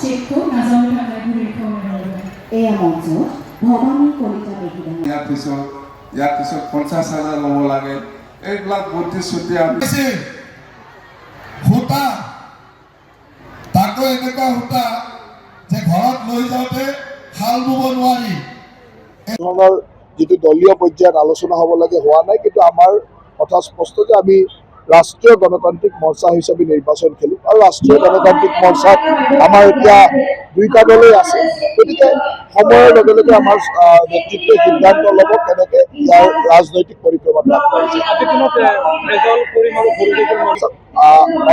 চেকটো নাজানো থাকাইবোৰ ৰিকমেণ্ড এয়া মঞ্চ ভৱানী কলিতা বেগিৰা ইয়াৰ পিছত 50,000 ল'ব লাগে এইবিলাক বুদ্ধি আমি সূতা তাকো এনেকুৱা সূতা যে ঘৰত লৈ যাওঁতে হাল বব নোৱাৰি ধৰণৰ যিটো দলীয় পৰ্যায়ত আলোচনা হ'ব লাগে হোৱা নাই কিন্তু আমাৰ কথা স্পষ্ট যে আমি ৰাষ্ট্ৰীয় গণতান্ত্ৰিক মৰ্চা হিচাপে নিৰ্বাচন খেলিম আৰু ৰাষ্ট্ৰীয় গণতান্ত্ৰিক মৰ্চাত আমাৰ এতিয়া দুইটা দলেই আছে গতিকে সময়ৰ লগে লগে আমাৰ নেতৃত্বই সিদ্ধান্ত ল'ব কেনেকে ইয়াৰ ৰাজনৈতিক পৰিক্ৰমাটো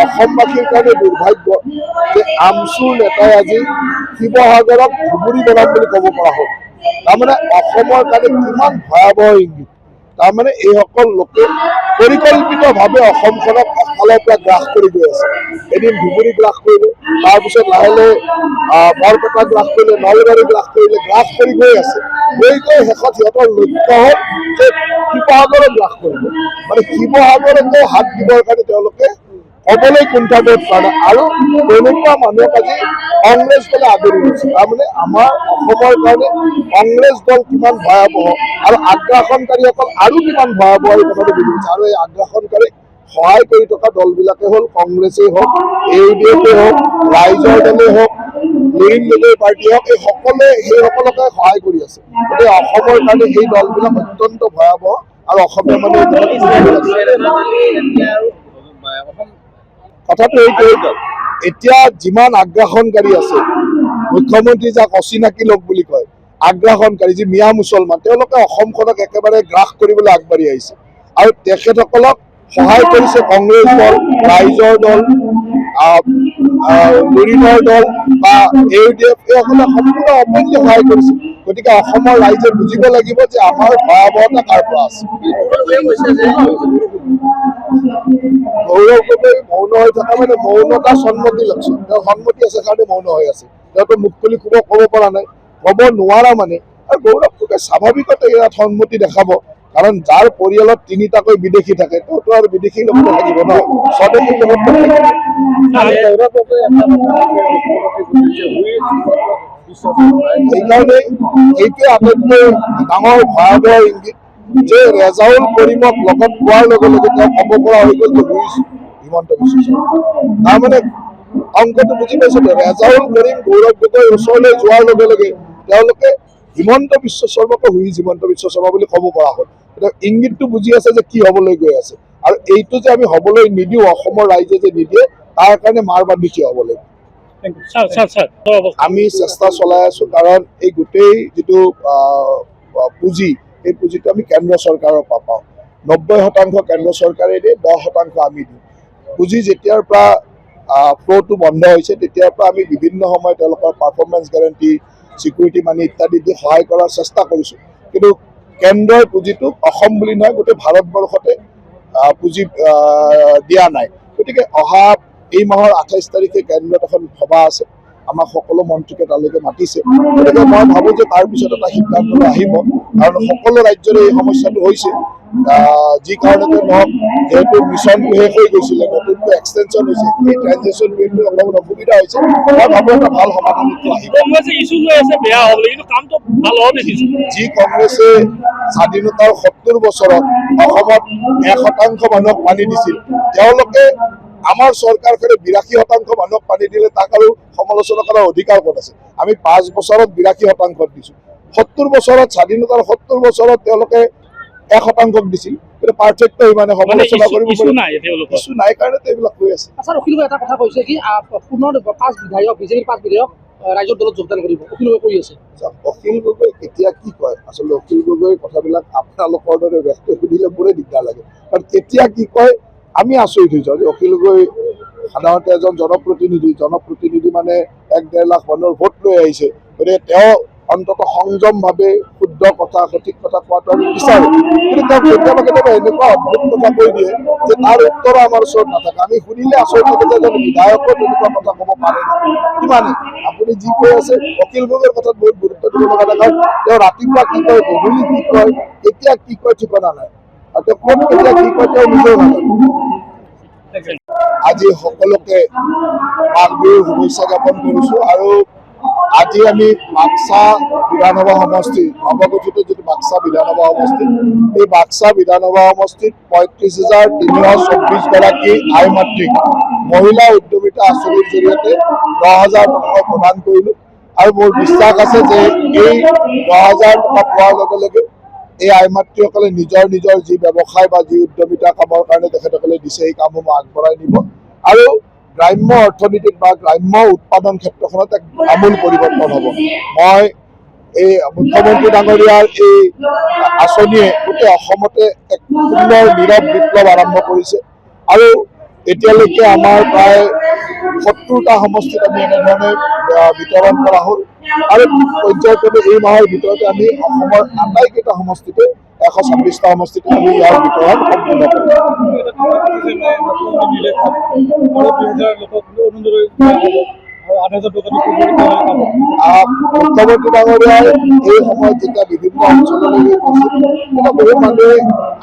অসমবাসীৰ কাৰণে দুৰ্ভাগ্য যে আমচুৰ নেতাই আজি শিৱসাগৰক ধুবুৰী বনাম বুলি ক'ব পৰা হ'ল তাৰমানে অসমৰ কাৰণে কিমান ভয়াৱহ ইংগিত তাৰমানে এইসকল লোকে পৰিকল্পিতভাৱে অসমখনক এফালৰ পৰা গ্ৰাস কৰি গৈ আছে এদিন ধুবুৰী গ্ৰাস কৰিলে তাৰপিছত লাহে লাহে বৰপেটা গ্ৰাস কৰিলে নলবাৰী গ্ৰাস কৰিলে গ্ৰাস কৰি গৈ আছে গৈ শেষত সিহঁতৰ লক্ষ্য হ'ল যে শিৱসাগৰক গ্ৰাস কৰিব মানে শিৱসাগৰতো হাত দিবৰ কাৰণে তেওঁলোকে ক'বলৈ কুণ্ঠাবোধ কৰা আৰু তেনেকুৱা মানুহক আজি কংগ্ৰেছ দলে আদৰি লৈছে তাৰমানে আমাৰ অসমৰ কাৰণে কংগ্ৰেছ দল কিমান ভয়াৱহ আৰু আগ্ৰাসনকাৰীসকল আৰু কিমান ভয়াৱহ এই কথাটো বুজিছে আৰু এই আগ্ৰাসনকাৰীক সহায় কৰি থকা দলবিলাকে হ'ল কংগ্ৰেছেই হওক AUDF হওক ৰাইজৰ দলেই হওক নৰীন গগৈ পাৰ্টি হওক এই সকলোৱে সেইসকলকে সহায় কৰি আছে গতিকে অসমৰ কাৰণে সেই দলবিলাক অত্যন্ত ভয়াৱহ আৰু অসমীয়া মানুহে কথাটো এইটোৱেই এতিয়া যিমান আগ্ৰাসনকাৰী আছে মুখ্যমন্ত্ৰী যাক অচিনাকি লোক বুলি কয় আগ্ৰাসনকাৰী যি মিয়া মুছলমান তেওঁলোকে অসমখনক একেবাৰে গ্ৰাস কৰিবলৈ আগবাঢ়ি আহিছে আৰু তেখেতসকলক সহায় কৰিছে কংগ্ৰেছ দল ৰাইজৰ দল নৰীনৰ দল বা AUDF এইসকলে সম্পূৰ্ণ অমূল্য সহায় কৰিছে গতিকে অসমৰ ৰাইজে বুজিব লাগিব যে আমাৰ ভয়াৱহতা কাৰ পৰা আছে গৌৰৱ গগৈ মৌন হৈ থকা মানে মৌনতা সন্মতি লক্ষণ তেওঁৰ সন্মতি আছে কাৰণে মৌন হৈ আছে তেওঁতো মুখ খুলি ক'ব পৰা নাই ক'ব নোৱাৰা মানে আৰু গৌৰৱ গগৈ স্বাভাৱিকতে ইয়াত সন্মতি দেখাব কাৰণ যাৰ পৰিয়ালত তিনিটাকৈ বিদেশী থাকে তেওঁতো আৰু বিদেশীৰ লগতে থাকিব ন স্বদেশীৰ লগত সেইকাৰণে এইটোৱে আটাইতকৈ ডাঙৰ ভয়াৱহ ইংগিত যে ৰেজাউল কৰিমক লগত পোৱাৰ লগে লগে তেওঁ ক'ব পৰা হৈ গ'ল যে হুইজ হিমন্ত বিশ্ব শৰ্মা তাৰমানে অংকটো বুজি পাইছে ৰেজাউল কৰিম গৌৰৱ গগৈৰ ওচৰলৈ যোৱাৰ লগে লগে তেওঁলোকে হিমন্ত বিশ্ব শৰ্মাকো হুইজ হিমন্ত বিশ্ব শৰ্মা বুলি ক'ব পৰা হ'ল এতিয়া ইংগিতটো বুজি আছে যে কি হ'বলৈ গৈ আছে আৰু এইটো যে আমি হ'বলৈ নিদিওঁ অসমৰ ৰাইজে যে নিদিয়ে তাৰ কাৰণে মাৰ বান্ধি থিয় হ'ব লাগিব আমি চেষ্টা চলাই আছো কাৰণ এই গোটেই যিটো পুঁজি এই পুঁজিটো আমি কেন্দ্ৰ চৰকাৰৰ পৰা পাওঁ 90% কেন্দ্ৰ চৰকাৰে দিয়ে 10% আমি দিওঁ পুঁজি যেতিয়াৰ পৰা ফ্ল'টো বন্ধ হৈছে তেতিয়াৰ পৰা আমি বিভিন্ন সময়ত তেওঁলোকৰ পাৰফৰ্মেঞ্চ গেৰাণ্টি চিকিউৰিটি মানি ইত্যাদি দি সহায় কৰাৰ চেষ্টা কৰিছোঁ কিন্তু কেন্দ্ৰৰ পুঁজিটো অসম বুলি নহয় গোটেই ভাৰতবৰ্ষতে পুঁজি দিয়া নাই গতিকে অহা এই মাহৰ 28 তাৰিখে কেন্দ্ৰত এখন সভা আছে আমাক সকলো মন্ত্ৰীকে তালৈকে মাতিছে গতিকে মই ভাবোঁ যে তাৰ পিছত এটা সিদ্ধান্ত আহিব কাৰণ সকলো ৰাজ্যৰে এই সমস্যাটো হৈছে যি কাৰণতে নহওক যেহেতু মিছনটো শেষ হৈ গৈছিলে নতুনকৈ এক্সটেনশ্যন হৈছে এই ট্ৰানজেকশ্যন পিৰিয়ডটোৰ অলপমান অসুবিধা হৈছে মই ভাবোঁ এটা ভাল সমাধানটো আহিব যি কংগ্ৰেছে স্বাধীনতাৰ 70 বছৰত অসমত 1% মানুহক পানী দিছিল তেওঁলোকে আমাৰ চৰকাৰখনে 82% মানুহক পানী দিলে তাক আৰু সমালোচনা কৰাৰ অধিকাৰ ক'ত আছে আমি 5 বছৰত 82% দিছোঁ 70 বছৰত স্বাধীনতাৰ 70 বছৰত তেওঁলোকে 1% দিছিল কিন্তু পাৰ্থক্য ইমানে সমালোচনা কৰিব কিছু নাই কাৰণে এইবিলাক হৈ আছে অখিল গগৈ এটা কথা কৈছে কি পুনৰ 5 বিধায়ক বিজেপিৰ 5 বিধায়ক ৰাজ্যৰ দলত যোগদান কৰিব অখিল গগৈ কৈ আছে অখিল গগৈ কেতিয়া কি কয় আচলতে অখিল গগৈৰ কথাবিলাক আপোনালোকৰ দৰে ব্যক্ত সুধিলে মোৰে দিগদাৰ লাগে কাৰণ কেতিয়া কি কয় আমি আচৰিত হৈ যাওঁ যে অখিল গগৈ সাধাৰণতে এজন জনপ্ৰতিনিধি মানে 1-1.5 লাখ মানুহৰ ভোট লৈ আহিছে গতিকে তেওঁ অন্ততঃ সংযমভাৱে শুদ্ধ কথা সঠিক কথা কোৱাটো আমি বিচাৰোঁ কিন্তু তেওঁ কেতিয়াবা এনেকুৱা অদ্ভুত কথা কৈ দিয়ে যে তাৰ উত্তৰ আমাৰ ওচৰত নাথাকে আমি শুনিলে আচৰিত লাগে যে এজন বিধায়কৰ তেনেকুৱা কথা ক'ব পাৰে কিমানে আপুনি যি কৈ আছে অখিল গগৈৰ কথাত বহুত গুৰুত্ব দিব লগা কাৰণ তেওঁ ৰাতিপুৱা কি কয় গধূলি কি কয় কেতিয়া কি কয় ঠিকনা নাই আৰু তেওঁ ক'ত কেতিয়া কি কয় তেওঁ নিজেও নাজানে আজি সকলোকে মাঘ বিহুৰ শুভেচ্ছা জ্ঞাপন কৰিছোঁ। আৰু আজি আমি বাক্সা বিধানসভা সমষ্টি নৱগঠিত যিটো বাক্সা বিধানসভা সমষ্টি, এই বাক্সা বিধানসভা সমষ্টিত ৩৫,৩২৪ গৰাকী আই মাতৃক মহিলা উদ্যমিতা আঁচনিৰ জৰিয়তে 10,000 টকা প্ৰদান কৰিলোঁ। আৰু মোৰ বিশ্বাস আছে যে এই 10,000 টকা পোৱাৰ লগে লগে এই আই মাতৃসকলে নিজৰ যি ব্যৱসায় বা যি উদ্যমিতা কামৰ কাৰণে তেখেতসকলে দিছে এই কামসমূহ আগবঢ়াই নিব আৰু গ্ৰাম্য অৰ্থনীতিত বা গ্ৰাম্য উৎপাদন ক্ষেত্ৰখনত এক আমূল পৰিৱৰ্তন হ'ব। মই এই মুখ্যমন্ত্ৰী ডাঙৰীয়াৰ এই আঁচনিয়ে গোটেই অসমতে এক সুন্দৰ নীৰৱ বিপ্লৱ আৰম্ভ কৰিছে আৰু এতিয়ালৈকে আমাৰ প্ৰায় 70টা সমষ্টিত আমি এনেধৰণে বিতৰণ কৰা হ'ল আৰু পৰ্যায়ক্ৰমে এই মাহৰ ভিতৰতে আমি অসমৰ আটাইকেইটা সমষ্টিতে 126টা সমষ্টিতে আমি ইয়াৰ বিতৰণ সম্পূৰ্ণ কৰিম। মুখ্যমন্ত্ৰী ডাঙৰীয়াই এই সময়ত যেতিয়া বিভিন্ন অঞ্চললৈ গৈছিল তেতিয়া বহু মানুহে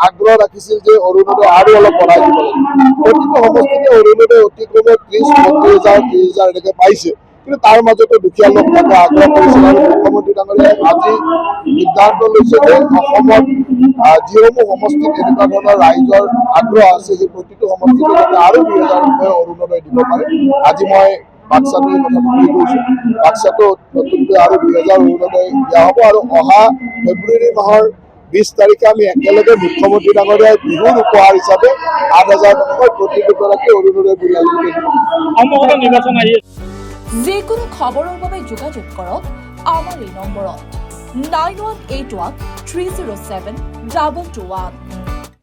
আগ্ৰহ ৰাখিছিল যে অৰুণোদয় আৰু অলপ বঢ়াই দিব লাগে। প্ৰতিটো সমষ্টিতে অৰুণোদয় অতিক্ৰমে 30,000 এনেকৈ পাইছে, কিন্তু তাৰ মাজতে দুখীয়া লোকসকলে আগ্ৰহ কৰিছিল আৰু মুখ্যমন্ত্ৰী ডাঙৰীয়াই আজি সিদ্ধান্ত লৈছে যে অসমত যিসমূহ সমষ্টিত এনেকুৱা ধৰণৰ ৰাইজৰ আগ্ৰহ আছে সেই প্ৰতিটো সমষ্টিতে যাতে আৰু 2,000 টকা অৰুণোদয় দিব পাৰে। আজি মই বাক্সাটো এই কথাটো বুলি কৈছোঁ, বাক্সাটো নতুনকৈ আৰু 2,000 অৰুণোদয় দিয়া হ'ব আৰু অহা ফেব্ৰুৱাৰী মাহৰ 20 তাৰিখে আমি একেলগে মুখ্যমন্ত্ৰী ডাঙৰীয়াই বিহুৰ উপহাৰ হিচাপে 8,000 টকাকৈ প্ৰতিগৰাকী অৰুণোদয় পৰিয়াললৈ দিব। যিকোনো খবৰৰ বাবে যোগাযোগ কৰক আমাৰ এই নম্বৰত 9181 307 221।